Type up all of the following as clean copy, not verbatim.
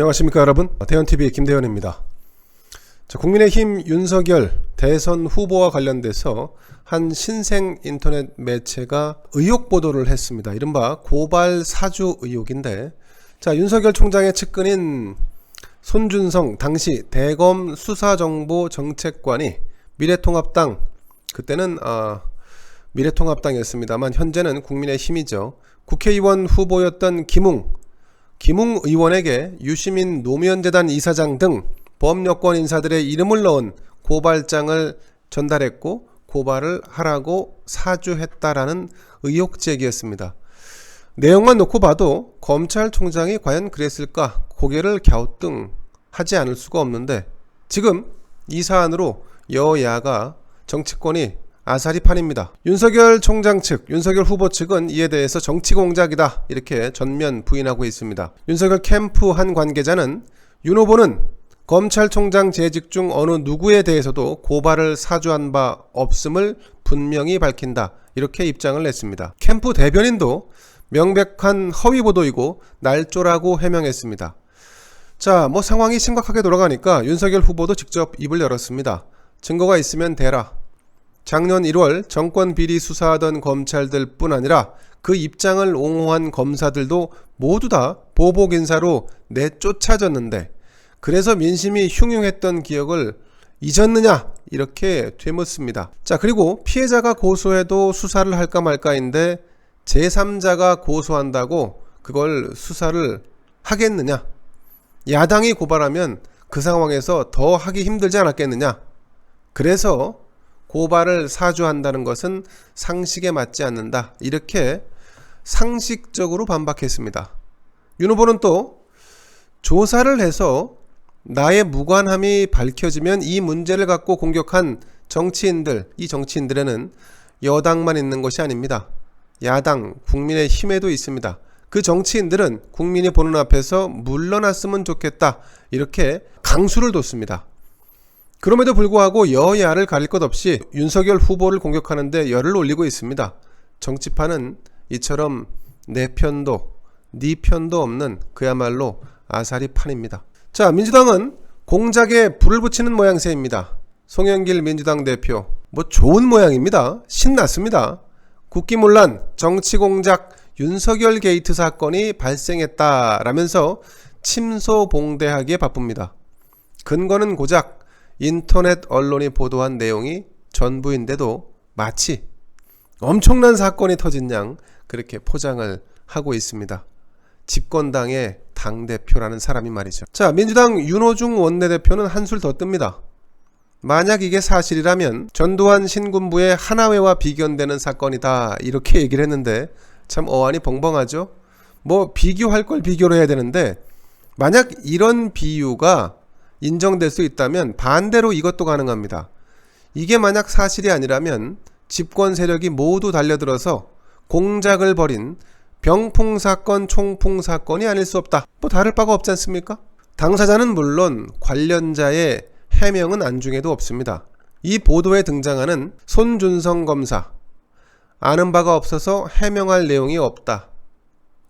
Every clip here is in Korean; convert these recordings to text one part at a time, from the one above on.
안녕하십니까 여러분, 대현TV의 김대현입니다. 자, 국민의힘 윤석열 대선 후보와 관련돼서 한 신생 인터넷 매체가 의혹 보도를 했습니다. 이른바 고발 사주 의혹인데, 자, 윤석열 총장의 측근인 손준성 당시 대검 수사정보정책관이 미래통합당, 그때는 미래통합당이었습니다만 현재는 국민의힘이죠. 국회의원 후보였던 김웅 의원에게 유시민 노무현재단 이사장 등 범여권 인사들의 이름을 넣은 고발장을 전달했고 고발을 하라고 사주했다라는 의혹 제기였습니다. 내용만 놓고 봐도 검찰총장이 과연 그랬을까 고개를 갸우뚱하지 않을 수가 없는데, 지금 이 사안으로 여야가 정치권이 아사리판입니다. 윤석열 총장 측, 윤석열 후보 측은 이에 대해서 정치공작이다 이렇게 전면 부인하고 있습니다. 윤석열 캠프 한 관계자는 윤 후보는 검찰총장 재직 중 어느 누구에 대해서도 고발을 사주한 바 없음을 분명히 밝힌다 이렇게 입장을 냈습니다. 캠프 대변인도 명백한 허위 보도이고 날조라고 해명했습니다. 자, 상황이 심각하게 돌아가니까 윤석열 후보도 직접 입을 열었습니다. 증거가 있으면 대라. 작년 1월 정권 비리 수사하던 검찰들 뿐 아니라 그 입장을 옹호한 검사들도 모두 다 보복 인사로 내쫓아졌는데, 그래서 민심이 흉흉했던 기억을 잊었느냐 이렇게 되묻습니다. 자, 그리고 피해자가 고소해도 수사를 할까 말까인데 제3자가 고소한다고 그걸 수사를 하겠느냐? 야당이 고발하면 그 상황에서 더 하기 힘들지 않았겠느냐? 그래서 고발을 사주한다는 것은 상식에 맞지 않는다 이렇게 상식적으로 반박했습니다. 윤 후보는 또 조사를 해서 나의 무관함이 밝혀지면 이 문제를 갖고 공격한 정치인들, 이 정치인들에는 여당만 있는 것이 아닙니다. 야당, 국민의힘에도 있습니다. 그 정치인들은 국민이 보는 앞에서 물러났으면 좋겠다 이렇게 강수를 뒀습니다. 그럼에도 불구하고 여야를 가릴 것 없이 윤석열 후보를 공격하는데 열을 올리고 있습니다. 정치판은 이처럼 내 편도 네 편도 없는 그야말로 아사리판입니다. 자, 민주당은 공작에 불을 붙이는 모양새입니다. 송영길 민주당 대표 좋은 모양입니다. 신났습니다. 국기문란, 정치공작, 윤석열 게이트 사건이 발생했다라면서 침소봉대하기에 바쁩니다. 근거는 고작 인터넷 언론이 보도한 내용이 전부인데도 마치 엄청난 사건이 터진 양 그렇게 포장을 하고 있습니다. 집권당의 당대표라는 사람이 말이죠. 자, 민주당 윤호중 원내대표는 한술 더 뜹니다. 만약 이게 사실이라면 전두환 신군부의 하나회와 비견되는 사건이다 이렇게 얘기를 했는데 참 어안이 벙벙하죠. 비교할 걸 비교로 해야 되는데, 만약 이런 비유가 인정될 수 있다면 반대로 이것도 가능합니다. 이게 만약 사실이 아니라면 집권 세력이 모두 달려들어서 공작을 벌인 병풍사건, 총풍사건이 아닐 수 없다. 다를 바가 없지 않습니까? 당사자는 물론 관련자의 해명은 안중에도 없습니다. 이 보도에 등장하는 손준성 검사, 아는 바가 없어서 해명할 내용이 없다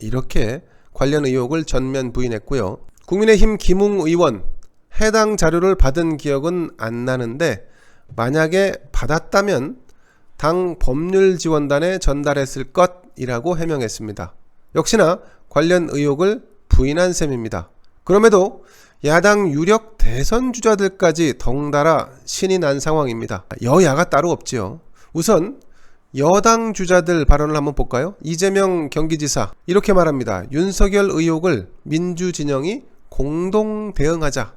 이렇게 관련 의혹을 전면 부인했고요. 국민의힘 김웅 의원, 해당 자료를 받은 기억은 안 나는데 만약에 받았다면 당 법률지원단에 전달했을 것이라고 해명했습니다. 역시나 관련 의혹을 부인한 셈입니다. 그럼에도 야당 유력 대선 주자들까지 덩달아 신이 난 상황입니다. 여야가 따로 없지요. 우선 여당 주자들 발언을 한번 볼까요? 이재명 경기지사 이렇게 말합니다. 윤석열 의혹을 민주진영이 공동 대응하자.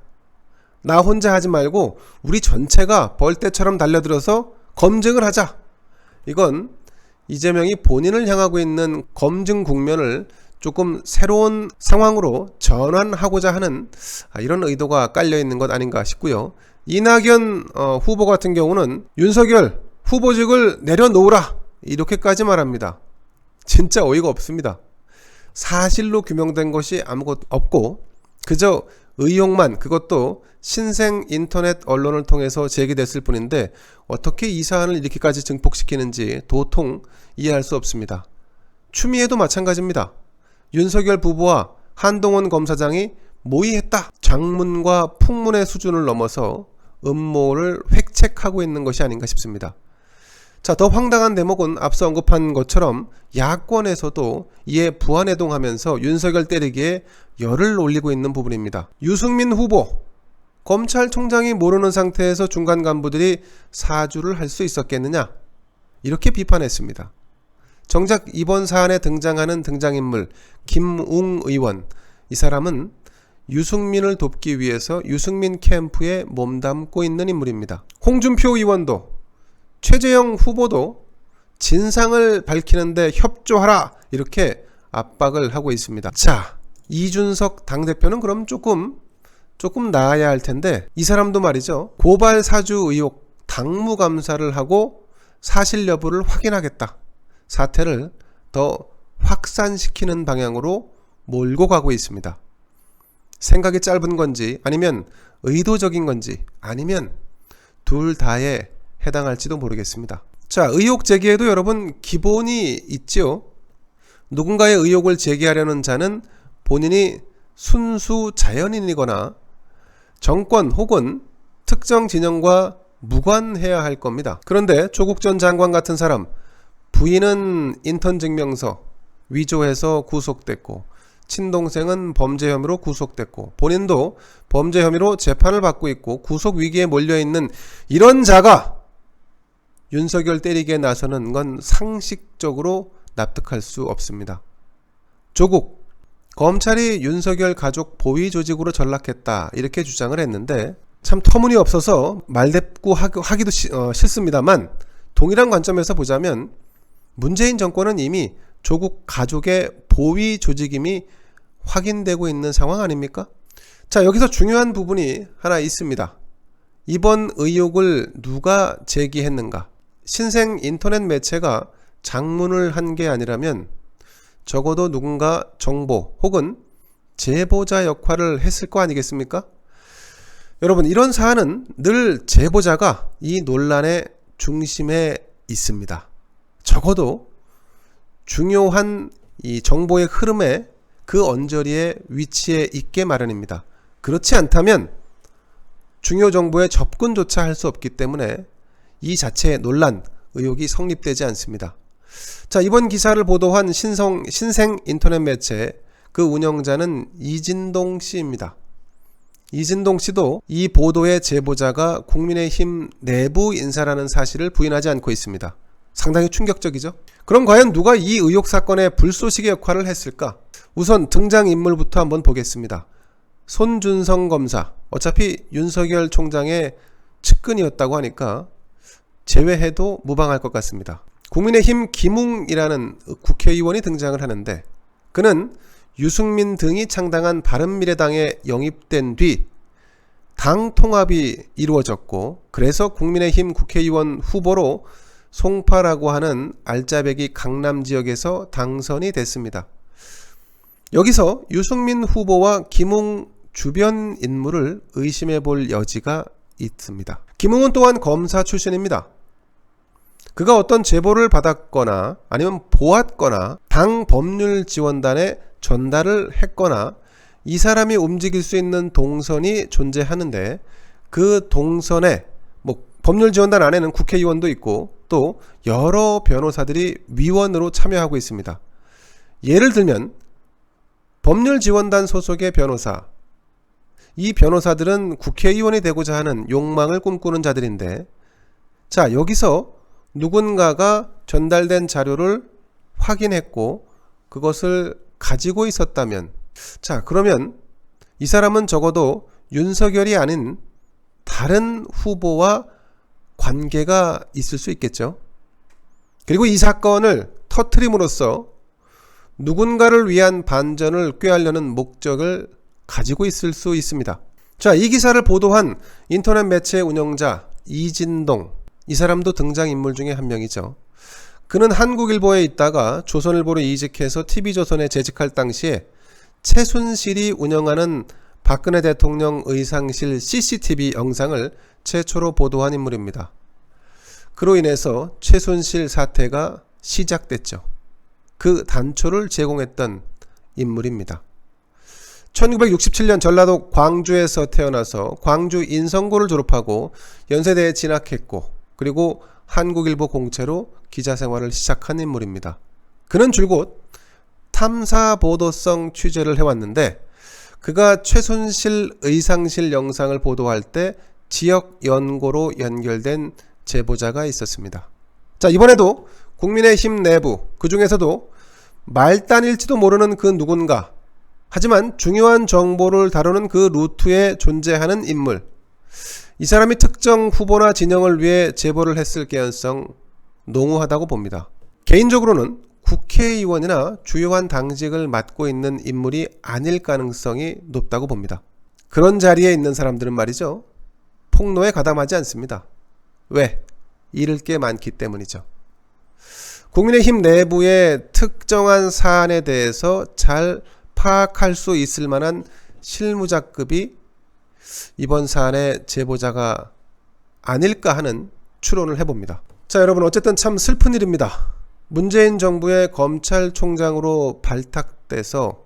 나 혼자 하지 말고 우리 전체가 벌떼처럼 달려들어서 검증을 하자. 이건 이재명이 본인을 향하고 있는 검증 국면을 조금 새로운 상황으로 전환하고자 하는 이런 의도가 깔려있는 것 아닌가 싶고요. 이낙연 후보 같은 경우는 윤석열 후보직을 내려놓으라 이렇게까지 말합니다. 진짜 어이가 없습니다. 사실로 규명된 것이 아무것도 없고 그저 의혹만, 그것도 신생 인터넷 언론을 통해서 제기됐을 뿐인데 어떻게 이 사안을 이렇게까지 증폭시키는지 도통 이해할 수 없습니다. 추미애도 마찬가지입니다. 윤석열 부부와 한동훈 검사장이 모의했다. 장문과 풍문의 수준을 넘어서 음모를 획책하고 있는 것이 아닌가 싶습니다. 자, 더 황당한 대목은 앞서 언급한 것처럼 야권에서도 이에 부안해동하면서 윤석열 때리기에 열을 올리고 있는 부분입니다. 유승민 후보, 검찰총장이 모르는 상태에서 중간 간부들이 사주를 할 수 있었겠느냐? 이렇게 비판했습니다. 정작 이번 사안에 등장하는 등장인물 김웅 의원, 이 사람은 유승민을 돕기 위해서 유승민 캠프에 몸담고 있는 인물입니다. 홍준표 의원도 최재형 후보도 진상을 밝히는데 협조하라 이렇게 압박을 하고 있습니다. 자, 이준석 당대표는 그럼 조금 나아야 할 텐데 이 사람도 말이죠. 고발 사주 의혹 당무감사를 하고 사실 여부를 확인하겠다. 사태를 더 확산시키는 방향으로 몰고 가고 있습니다. 생각이 짧은 건지 아니면 의도적인 건지 아니면 둘 다에 해당할지도 모르겠습니다. 자, 의혹 제기에도 여러분 기본이 있죠. 누군가의 의혹을 제기하려는 자는 본인이 순수 자연인이거나 정권 혹은 특정 진영과 무관해야 할 겁니다. 그런데 조국 전 장관 같은 사람 부인은 인턴 증명서 위조해서 구속됐고 친동생은 범죄 혐의로 구속됐고 본인도 범죄 혐의로 재판을 받고 있고 구속 위기에 몰려있는 이런 자가 윤석열 때리기에 나서는 건 상식적으로 납득할 수 없습니다. 조국, 검찰이 윤석열 가족 보위 조직으로 전락했다 이렇게 주장을 했는데 참 터무니없어서 말대꾸 하기도 싫습니다만 동일한 관점에서 보자면 문재인 정권은 이미 조국 가족의 보위 조직임이 확인되고 있는 상황 아닙니까? 자, 여기서 중요한 부분이 하나 있습니다. 이번 의혹을 누가 제기했는가? 신생 인터넷 매체가 장문을 한 게 아니라면 적어도 누군가 정보 혹은 제보자 역할을 했을 거 아니겠습니까? 여러분, 이런 사안은 늘 제보자가 이 논란의 중심에 있습니다. 적어도 중요한 이 정보의 흐름에 그 언저리에 위치해 있게 마련입니다. 그렇지 않다면 중요 정보의 접근조차 할 수 없기 때문에 이 자체의 논란, 의혹이 성립되지 않습니다. 자, 이번 기사를 보도한 신생 인터넷 매체 그 운영자는 이진동 씨입니다. 이진동 씨도 이 보도의 제보자가 국민의힘 내부 인사라는 사실을 부인하지 않고 있습니다. 상당히 충격적이죠? 그럼 과연 누가 이 의혹 사건의 불쏘시개 역할을 했을까? 우선 등장인물부터 한번 보겠습니다. 손준성 검사, 어차피 윤석열 총장의 측근이었다고 하니까 제외해도 무방할 것 같습니다. 국민의힘 김웅이라는 국회의원이 등장을 하는데 그는 유승민 등이 창당한 바른미래당에 영입된 뒤 당 통합이 이루어졌고 그래서 국민의힘 국회의원 후보로 송파라고 하는 알짜배기 강남 지역에서 당선이 됐습니다. 여기서 유승민 후보와 김웅 주변 인물을 의심해 볼 여지가 있습니다. 김웅은 또한 검사 출신입니다. 그가 어떤 제보를 받았거나 아니면 보았거나 당 법률지원단에 전달을 했거나 이 사람이 움직일 수 있는 동선이 존재하는데 그 동선에 법률지원단 안에는 국회의원도 있고 또 여러 변호사들이 위원으로 참여하고 있습니다. 예를 들면 법률지원단 소속의 변호사, 이 변호사들은 국회의원이 되고자 하는 욕망을 꿈꾸는 자들인데 자, 여기서 누군가가 전달된 자료를 확인했고 그것을 가지고 있었다면 자, 그러면 이 사람은 적어도 윤석열이 아닌 다른 후보와 관계가 있을 수 있겠죠. 그리고 이 사건을 터트림으로써 누군가를 위한 반전을 꾀하려는 목적을 가지고 있을 수 있습니다. 자, 이 기사를 보도한 인터넷 매체 운영자 이진동, 이 사람도 등장인물 중에 한 명이죠. 그는 한국일보에 있다가 조선일보로 이직해서 TV조선에 재직할 당시에 최순실이 운영하는 박근혜 대통령 의상실 CCTV 영상을 최초로 보도한 인물입니다. 그로 인해서 최순실 사태가 시작됐죠. 그 단초를 제공했던 인물입니다. 1967년 전라도 광주에서 태어나서 광주 인성고를 졸업하고 연세대에 진학했고 그리고 한국일보 공채로 기자 생활을 시작한 인물입니다. 그는 줄곧 탐사보도성 취재를 해왔는데 그가 최순실 의상실 영상을 보도할 때 지역연고로 연결된 제보자가 있었습니다. 자, 이번에도 국민의힘 내부, 그 중에서도 말단일지도 모르는 그 누군가, 하지만 중요한 정보를 다루는 그 루트에 존재하는 인물, 이 사람이 특정 후보나 진영을 위해 제보를 했을 개연성 농후하다고 봅니다. 개인적으로는 국회의원이나 주요한 당직을 맡고 있는 인물이 아닐 가능성이 높다고 봅니다. 그런 자리에 있는 사람들은 말이죠, 폭로에 가담하지 않습니다. 왜? 잃을 게 많기 때문이죠. 국민의힘 내부의 특정한 사안에 대해서 잘 파악할 수 있을 만한 실무자급이 이번 사안의 제보자가 아닐까 하는 추론을 해봅니다. 자, 여러분, 어쨌든 참 슬픈 일입니다. 문재인 정부의 검찰총장으로 발탁돼서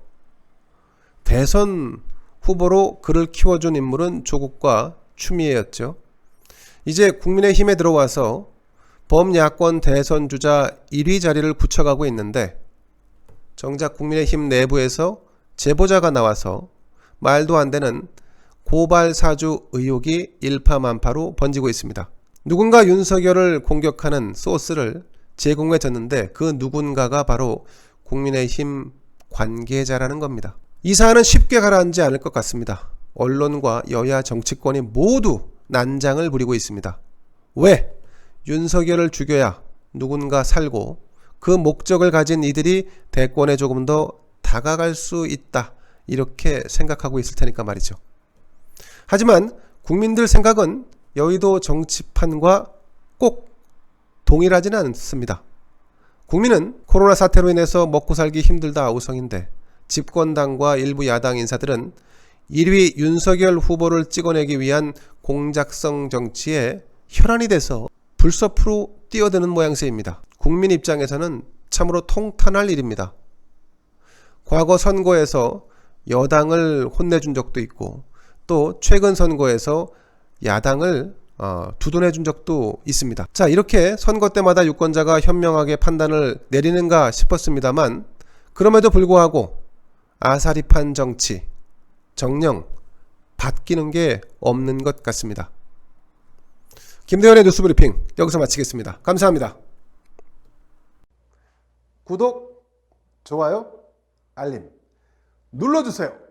대선 후보로 그를 키워준 인물은 조국과 추미애였죠. 이제 국민의힘에 들어와서 범야권 대선 주자 1위 자리를 굳혀가고 있는데 정작 국민의힘 내부에서 제보자가 나와서 말도 안 되는 고발 사주 의혹이 일파만파로 번지고 있습니다. 누군가 윤석열을 공격하는 소스를 제공해 줬는데 그 누군가가 바로 국민의힘 관계자라는 겁니다. 이 사안은 쉽게 가라앉지 않을 것 같습니다. 언론과 여야 정치권이 모두 난장을 부리고 있습니다. 왜? 윤석열을 죽여야 누군가 살고 그 목적을 가진 이들이 대권에 조금 더 다가갈 수 있다, 이렇게 생각하고 있을 테니까 말이죠. 하지만 국민들 생각은 여의도 정치판과 꼭 동일하지는 않습니다. 국민은 코로나 사태로 인해서 먹고 살기 힘들다 아우성인데 집권당과 일부 야당 인사들은 1위 윤석열 후보를 찍어내기 위한 공작성 정치에 혈안이 돼서 불섭으로 뛰어드는 모양새입니다. 국민 입장에서는 참으로 통탄할 일입니다. 과거 선거에서 여당을 혼내준 적도 있고 또 최근 선거에서 야당을 두둔해준 적도 있습니다. 자, 이렇게 선거 때마다 유권자가 현명하게 판단을 내리는가 싶었습니다만 그럼에도 불구하고 아사리판 정치, 정녕 바뀌는 게 없는 것 같습니다. 김대현의 뉴스브리핑 여기서 마치겠습니다. 감사합니다. 구독, 좋아요, 알림 눌러주세요.